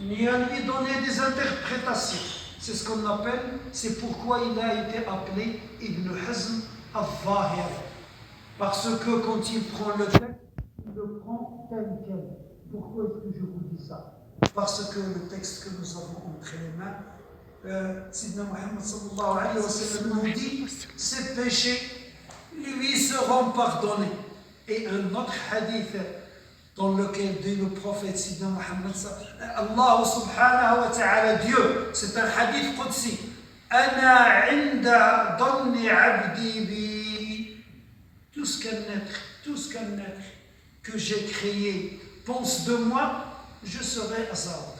ni à lui donner des interprétations. C'est ce qu'on appelle, c'est pourquoi il a été appelé Ibn Hazm al-Zahir. Parce que quand il prend le texte, il le prend tel quel. Pourquoi est-ce que je vous dis ça? Parce que le texte que nous avons entre les mains, Sidna Muhammad sallallahu alayhi wa sallam nous dit, ces péchés lui seront pardonnés. Et un autre hadith dans lequel dit le prophète Sidna Muhammad, Allah subhanahu wa ta'ala, Dieu, c'est un hadith qudsi, Ana inda dhanni abdi bi. Tout ce qu'un être que j'ai créé pense de moi, je serai à sa hauteur.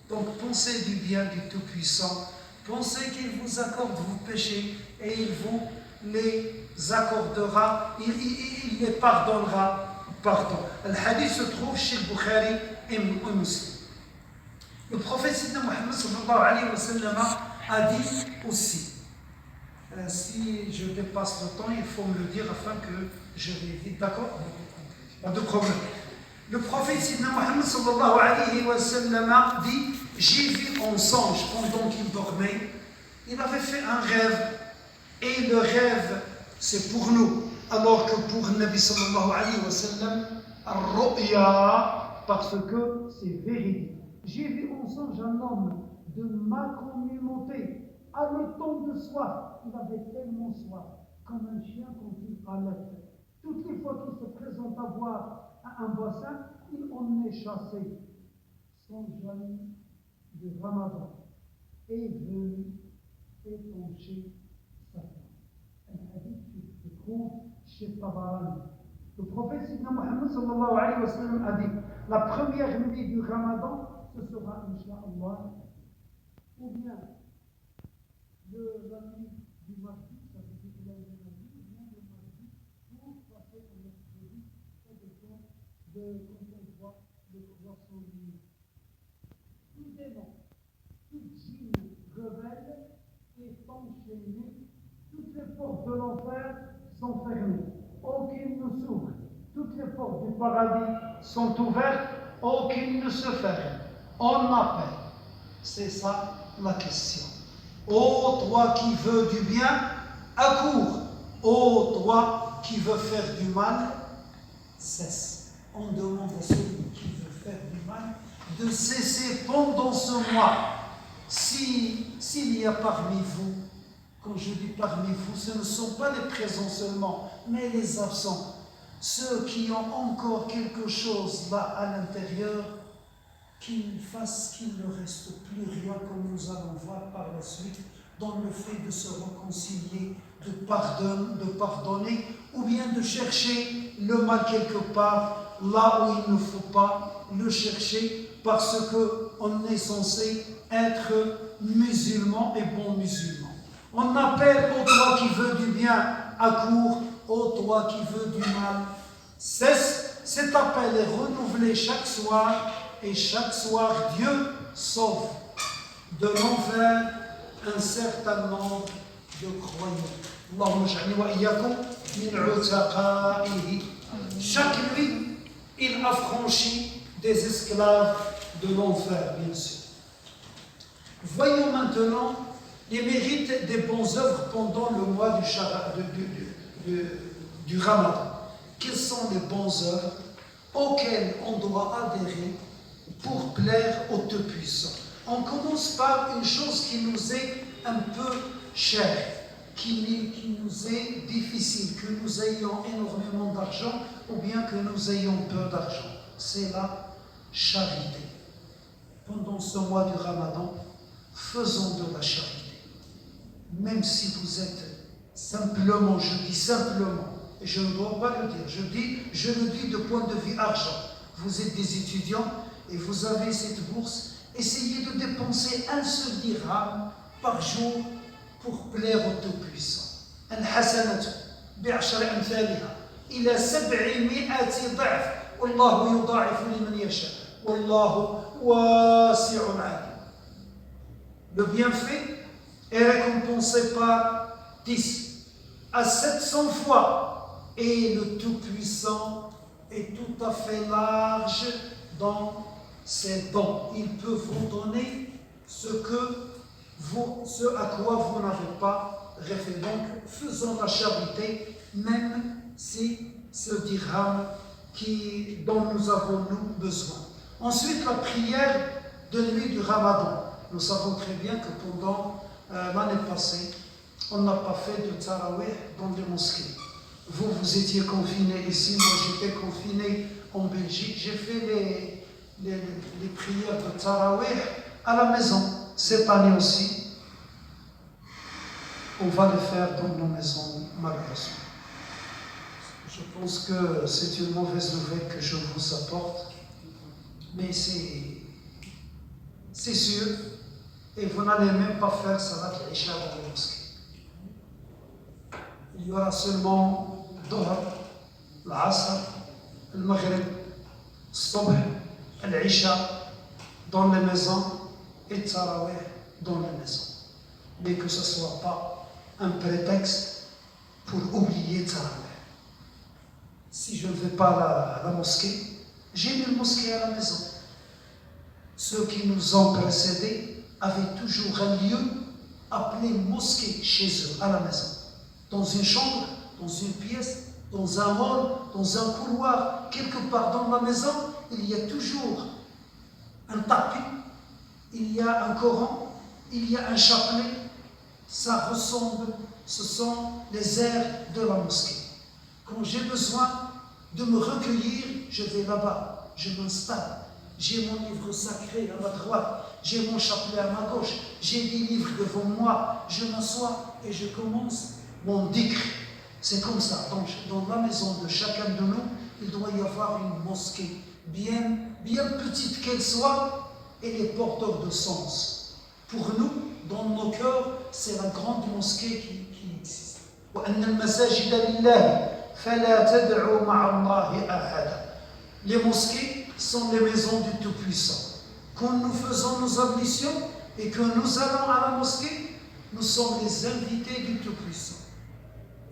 Donc pensez du bien du Tout-Puissant, pensez qu'il vous accorde vos péchés et il vous les accordera, il les pardonnera. Pardon. Le hadith se trouve chez le Bukhari et Muslim. Le prophète Sidna Muhammad sallallahu alayhi wa sallam a dit aussi, si je dépasse le temps, il faut me le dire afin que je l'évite. D'accord? Pas de problème. Le prophète Sidna Muhammad sallallahu alayhi wa sallam a dit, j'ai vu en songe pendant qu'il dormait, il avait fait un rêve, et le rêve c'est pour nous, alors que pour Nabi sallallahu alayhi wa sallam, ar-ru'ya, parce que c'est véridique. J'ai vu en songe un homme de ma communauté, haletant de soif. Il avait tellement soif, comme un chien quand il halète. Toutes les fois qu'il se présente à boire à un bassin, il en est chassé. Son jeûne de Ramadan est venu étancher sa femme. Un hadith qui se trouve chez Tabarani. Le prophète Sidna Muhammad sallallahu alayhi wa sallam a dit, la première nuit du Ramadan, ce sera, Inch'Allah, ou bien la nuit du mardi, ça veut dire la nuit du mardi, ou bien le mardi, pour passer au mercredi, ça dépend de quand on voit le croissant lumineux. Tout démon, toute djinn rebelle est enchaîné, toutes les portes de l'enfer sont fermées, aucune ne s'ouvre, toutes les portes du paradis sont ouvertes, aucune ne se ferme. On appelle. C'est ça la question. Ô toi qui veux du bien, accours. Ô toi qui veux faire du mal, cesse. On demande à celui qui veut faire du mal de cesser pendant ce mois. S'il y a parmi vous, quand je dis parmi vous, ce ne sont pas les présents seulement, mais les absents. Ceux qui ont encore quelque chose là à l'intérieur, qu'ils fassent qu'il ne reste plus rien, comme nous allons voir par la suite, dans le fait de se réconcilier, de pardonner, ou bien de chercher le mal quelque part, là où il ne faut pas le chercher, parce qu'on est censé être musulman et bon musulman. On appelle ô toi qui veux du bien, accours, ô toi qui veux du mal, cesse. Cet appel est renouvelé chaque soir, et chaque soir Dieu sauve de l'enfer un certain nombre de croyants. Allahumma ja'alni wa iyyakum min utaqa'ihi. Chaque nuit, il affranchit des esclaves de l'enfer, bien sûr. Voyons maintenant les mérites des bonnes œuvres pendant le mois du Ramadan. Quelles sont les bonnes œuvres auxquelles on doit adhérer pour plaire au Tout-Puissant? On commence par une chose qui nous est un peu chère, qui nous est difficile, que nous ayons énormément d'argent ou bien que nous ayons peu d'argent. C'est la charité. Pendant ce mois du Ramadan, faisons de la charité. Même si vous êtes simplement, je dis simplement, et je ne dois pas le dire, je le dis de point de vue argent. Vous êtes des étudiants et vous avez cette bourse, essayez de dépenser un seul dirham par jour pour plaire au Tout-Puissant. الحسنة بعشر أمثالها إلى 700 ضعف والله يضاعف لمن يشاء والله واسع عليم. Le bienfait est récompensé par 10 à 700 fois et le Tout-Puissant est tout à fait large dans ces dons. Ils peuvent vous donner ce à quoi vous n'avez pas rêvé. Donc, faisons la charité, même si ce dirham dont nous avons besoin. Ensuite, la prière de nuit du Ramadan. Nous savons très bien que pendant l'année passée, on n'a pas fait de tarawih dans les mosquées. Vous étiez confinés ici, moi j'étais confiné en Belgique. J'ai fait les prières de tarawih à la maison. Cette année aussi, on va le faire dans nos maisons, malheureusement. Je pense que c'est une mauvaise nouvelle que je vous apporte, mais c'est sûr, et vous n'allez même pas faire salat al-Isha dans les mosquées. Il y aura seulement Dhuhr, l'Asr, le Maghrib, le Subh, l'Isha dans les maisons et Tarawih dans les maisons. Mais que ce ne soit pas un prétexte pour oublier Tarawih. Si je ne vais pas à la mosquée, j'ai une mosquée à la maison. Ceux qui nous ont précédés avaient toujours un lieu appelé mosquée chez eux, à la maison. Dans une chambre, dans une pièce, dans un hall, dans un couloir, quelque part dans la maison, il y a toujours un tapis, il y a un Coran, il y a un chapelet. Ça ressemble, ce sont les aires de la mosquée. Quand j'ai besoin de me recueillir, je vais là-bas, je m'installe. J'ai mon livre sacré à ma droite, j'ai mon chapelet à ma gauche, j'ai des livres devant moi, je m'assois et je commence mon dhikr. C'est comme ça. Donc, dans la maison de chacun de nous, il doit y avoir une mosquée, bien petite qu'elle soit, et les porteurs de sens. Pour nous, dans nos cœurs, c'est la grande mosquée qui existe. Les mosquées sont les maisons du Tout-Puissant. Quand nous faisons nos ablutions et que nous allons à la mosquée, nous sommes les invités du Tout-Puissant.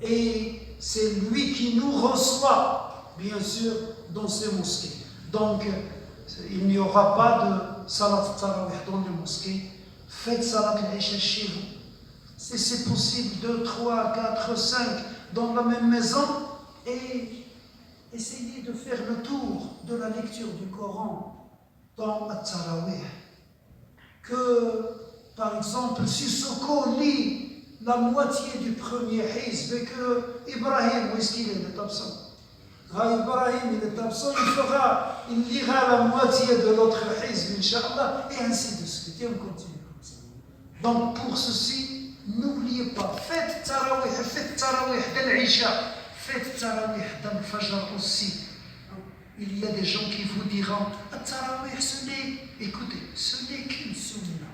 Et c'est lui qui nous reçoit, bien sûr, dans ces mosquées. Donc, il n'y aura pas de salat tarawih dans les mosquées. Faites salat al-Isha chez vous. Si c'est possible, 2, 3, 4, 5 dans la même maison, et essayez de faire le tour de la lecture du Coran dans le tarawih. Que, par exemple, Sissoko lit la moitié du premier hizb et que Ibrahim, où est-ce qu'il est? Il est absent. Ibrahim, il est absent, il lira la moitié de l'autre hizb, Inch'Allah, et ainsi de suite. Et on continue comme ça. Donc, pour ceci, n'oubliez pas, faites tarawih d'al-Isha, faites tarawih d'al-Fajr aussi. Il y a des gens qui vous diront, tarawih, écoutez, ce n'est qu'une sunna.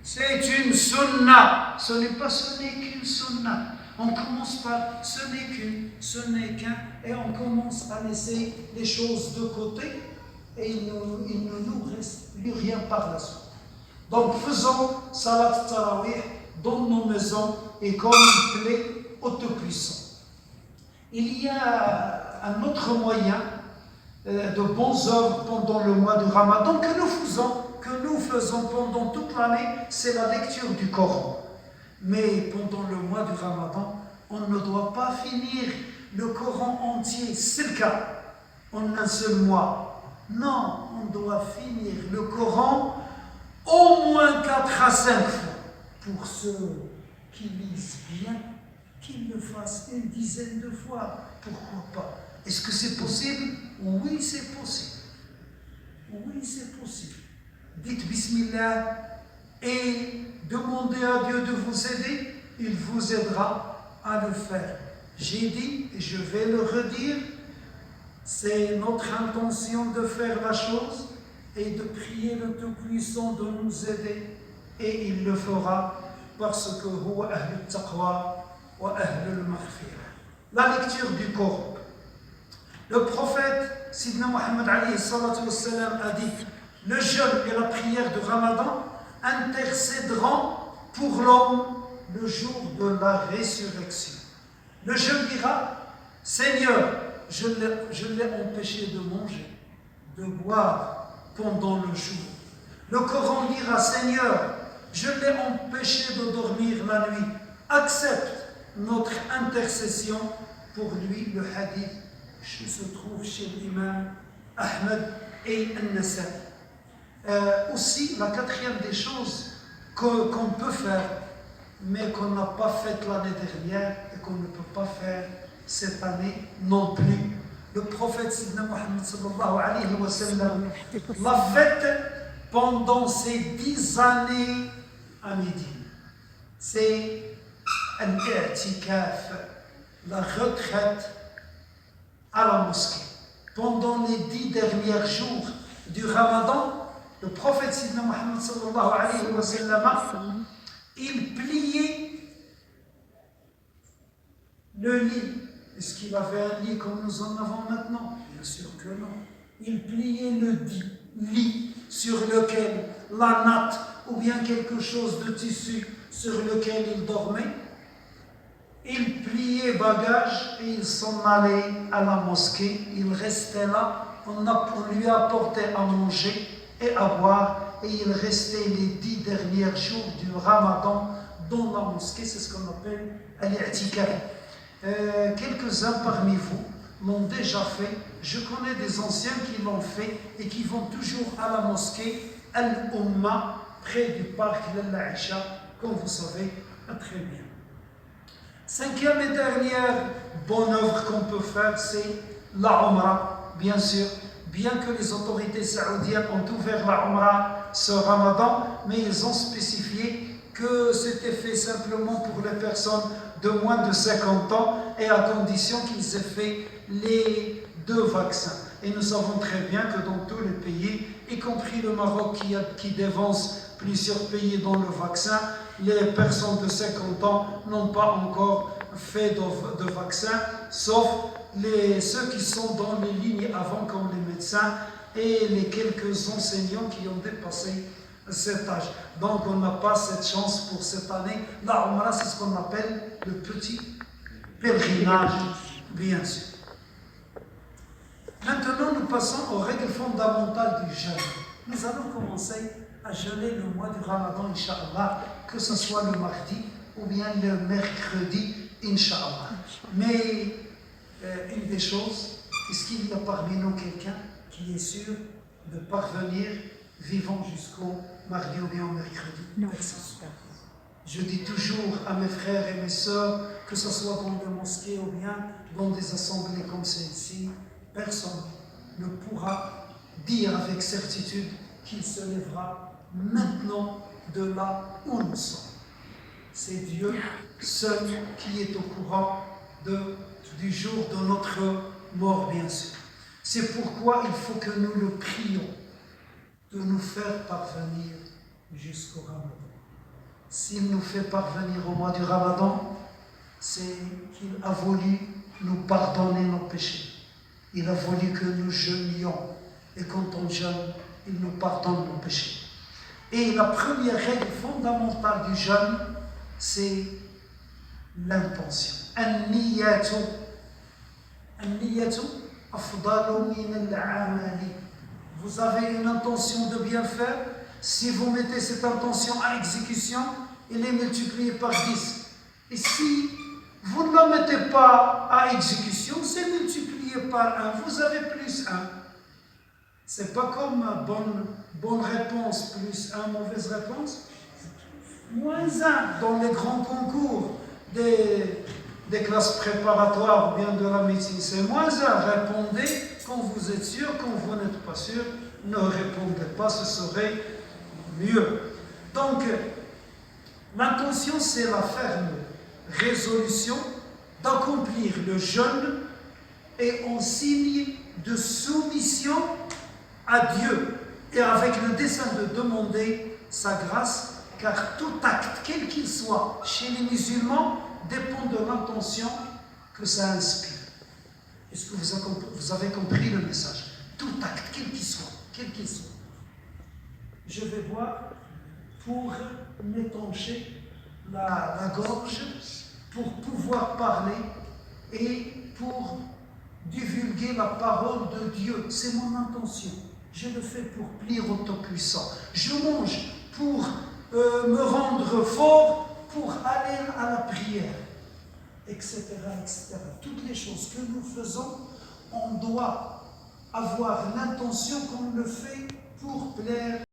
C'est une sunna. Ce n'est qu'une sunna. On commence par ce n'est qu'un, et on commence à laisser les choses de côté, et il ne nous reste plus rien par la suite. Donc faisons salat tarawih dans nos maisons et comme il plaît au Tout-Puissant. Il y a un autre moyen de bonnes œuvres pendant le mois du Ramadan que nous faisons pendant toute l'année, c'est la lecture du Coran. Mais pendant le mois du Ramadan, on ne doit pas finir le Coran entier, c'est le cas, en un seul mois. Non, on doit finir le Coran au moins 4 à 5 fois. Pour ceux qui lisent bien, qu'ils le fassent une dizaine de fois. Pourquoi pas? Est-ce que c'est possible? Oui, c'est possible. Oui, c'est possible. Dites Bismillah et demandez à Dieu de vous aider, il vous aidera à le faire. J'ai dit, et je vais le redire, c'est notre intention de faire la chose et de prier le Tout-Puissant de nous aider, et il le fera parce que huwa ahl al-taqwa wa ahl al-maghfira. La lecture du Coran. Le prophète Sidna Muhammad alayhi salatu wassalam a dit: le jeûne et la prière de Ramadan intercéderont pour l'homme le jour de la résurrection. Le jeune dira: Seigneur, je l'ai empêché de manger, de boire, pendant le jour. Le Coran dira, Seigneur, je l'ai empêché de dormir la nuit. Accepte notre intercession pour lui. Le hadith se trouve chez l'imam Ahmed et An-Nasa'i. Aussi, la quatrième des choses qu'on peut faire, mais qu'on n'a pas fait l'année dernière et qu'on ne peut pas faire cette année non plus. Le prophète Sidna Muhammad sallallahu alayhi wa sallam l'a fait pendant ces 10 années à Médine. C'est un i'tikaf, la retraite à la mosquée. Pendant les 10 derniers jours du Ramadan, le prophète Sidna Muhammad sallallahu alayhi wa sallam, il pliait le lit. Est-ce qu'il avait un lit comme nous en avons maintenant? Bien sûr que non. Il pliait le lit sur lequel la natte ou bien quelque chose de tissu sur lequel il dormait. Il pliait bagage et il s'en allait à la mosquée. Il restait là. On lui apportait à manger et à boire. Et il restait les 10 derniers jours du Ramadan dans la mosquée. C'est ce qu'on appelle al-i'tikaf. Quelques-uns parmi vous l'ont déjà fait. Je connais des anciens qui l'ont fait et qui vont toujours à la mosquée Al-Umma, près du parc d'Al-Aïcha, comme vous savez très bien. Cinquième et dernière bonne œuvre qu'on peut faire, c'est la Umrah, bien sûr. Bien que les autorités saoudiennes ont ouvert la Umrah ce Ramadan, mais ils ont spécifié que c'était fait simplement pour les personnes de moins de 50 ans et à condition qu'ils aient fait les 2 vaccins. Et nous savons très bien que dans tous les pays, y compris le Maroc qui dévance plusieurs pays dans le vaccin, les personnes de 50 ans n'ont pas encore fait de vaccin, sauf ceux qui sont dans les lignes avant comme les médecins et les quelques enseignants qui ont dépassé cet âge. Donc on n'a pas cette chance pour cette année. La Umrah, c'est ce qu'on appelle le petit pèlerinage, bien sûr. Maintenant, nous passons aux règles fondamentales du jeûne. Nous allons commencer à jeûner le mois du Ramadan, Inch'Allah, que ce soit le mardi ou bien le mercredi, Inch'Allah. Mais une des choses, est-ce qu'il y a parmi nous quelqu'un qui est sûr de parvenir vivant jusqu'au mardi ou bien au mercredi? Non. Je dis toujours à mes frères et mes sœurs, que ce soit dans les mosquées ou bien dans des assemblées comme celle-ci, personne ne pourra dire avec certitude qu'il se lèvera maintenant de là où nous sommes. C'est Dieu seul qui est au courant du jour de notre mort, bien sûr. C'est pourquoi il faut que nous le prions de nous faire parvenir jusqu'au Ramadan. S'il nous fait parvenir au mois du Ramadan, c'est qu'il a voulu nous pardonner nos péchés. Il a voulu que nous jeûnions. Et quand on jeûne, il nous pardonne nos péchés. Et la première règle fondamentale du jeûne, c'est l'intention. An-niyatu. An-niyatu afdalu min al-amali. Vous avez une intention de bien faire. Si vous mettez cette intention à exécution, elle est multipliée par 10. Et si vous ne la mettez pas à exécution, c'est multiplié par 1. Vous avez plus 1. C'est pas comme bonne réponse plus 1, mauvaise réponse. Moins 1 dans les grands concours des classes préparatoires ou bien de la médecine. C'est moins 1. Répondez quand vous êtes sûr, quand vous n'êtes pas sûr, ne répondez pas, ce serait mieux. Donc, l'intention, c'est la ferme résolution d'accomplir le jeûne et en signe de soumission à Dieu et avec le dessein de demander sa grâce, car tout acte, quel qu'il soit, chez les musulmans, dépend de l'intention que ça inspire. Est-ce que vous avez compris le message? Tout acte, quel qu'il soit, Je vais boire pour m'étancher la gorge, pour pouvoir parler et pour divulguer la parole de Dieu. C'est mon intention. Je le fais pour plaire au Tout-Puissant. Je mange pour me rendre fort, pour aller à la prière, etc., etc. Toutes les choses que nous faisons, on doit avoir l'intention qu'on le fait pour plaire